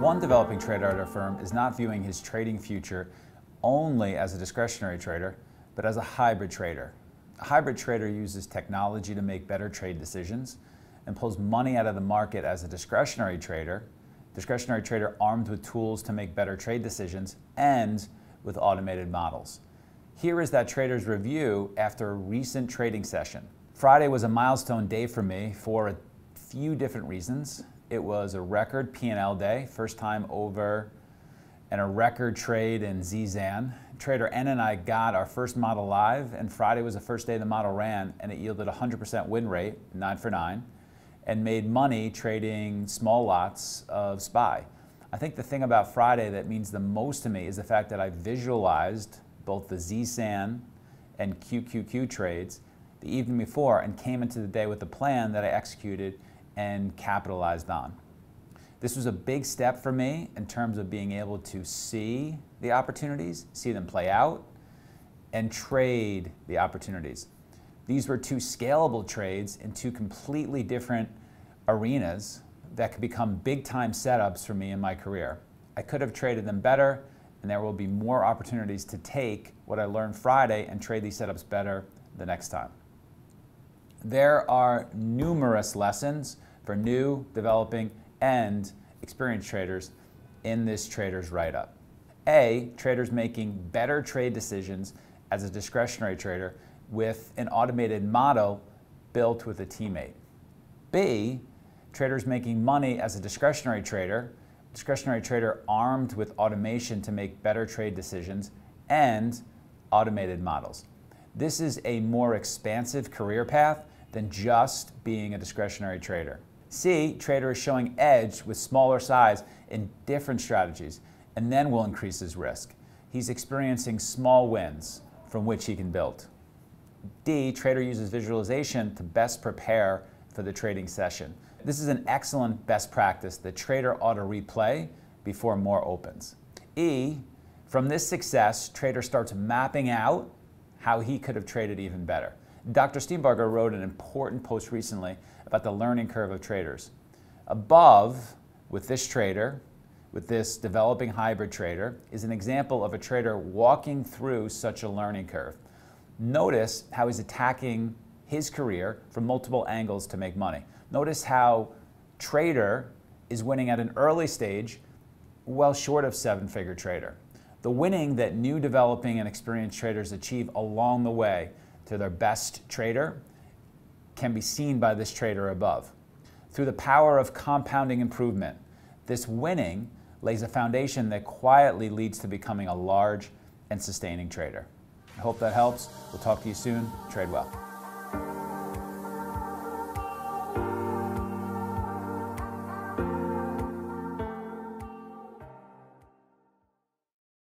One developing trader at our firm is not viewing his trading future only as a discretionary trader, but as a hybrid trader. A hybrid trader uses technology to make better trade decisions and pulls money out of the market as a discretionary trader armed with tools to make better trade decisions and with automated models. Here is that trader's review after a recent trading session. Friday was a milestone day for me for a few different reasons. It was a record P&L day, first time over, and a record trade in ZZAN. Trader N and I got our first model live, and Friday was the first day the model ran, and it yielded a 100% win rate, 9 for 9, and made money trading small lots of SPY. I think the thing about Friday that means the most to me is the fact that I visualized both the ZSAN and QQQ trades the evening before and came into the day with a plan that I executed and capitalized on. This was a big step for me in terms of being able to see the opportunities, see them play out, and trade the opportunities. These were two scalable trades in two completely different arenas that could become big-time setups for me in my career. I could have traded them better, and there will be more opportunities to take what I learned Friday and trade these setups better the next time. There are numerous lessons for new, developing, and experienced traders in this trader's write-up. A, traders making better trade decisions as a discretionary trader with an automated model built with a teammate. B, traders making money as a discretionary trader armed with automation to make better trade decisions and automated models. This is a more expansive career path than just being a discretionary trader. C, trader is showing edge with smaller size in different strategies and then will increase his risk. He's experiencing small wins from which he can build. D, trader uses visualization to best prepare for the trading session. This is an excellent best practice that trader ought to replay before more opens. E, from this success, trader starts mapping out how he could have traded even better. Dr. Steenbarger wrote an important post recently about the learning curve of traders. Above, with this trader, with this developing hybrid trader, is an example of a trader walking through such a learning curve. Notice how he's attacking his career from multiple angles to make money. Notice how trader is winning at an early stage, well short of seven-figure trader. The winning that new developing and experienced traders achieve along the way to their best trader can be seen by this trader above. Through the power of compounding improvement, this winning lays a foundation that quietly leads to becoming a large and sustaining trader. I hope that helps. We'll talk to you soon. Trade well.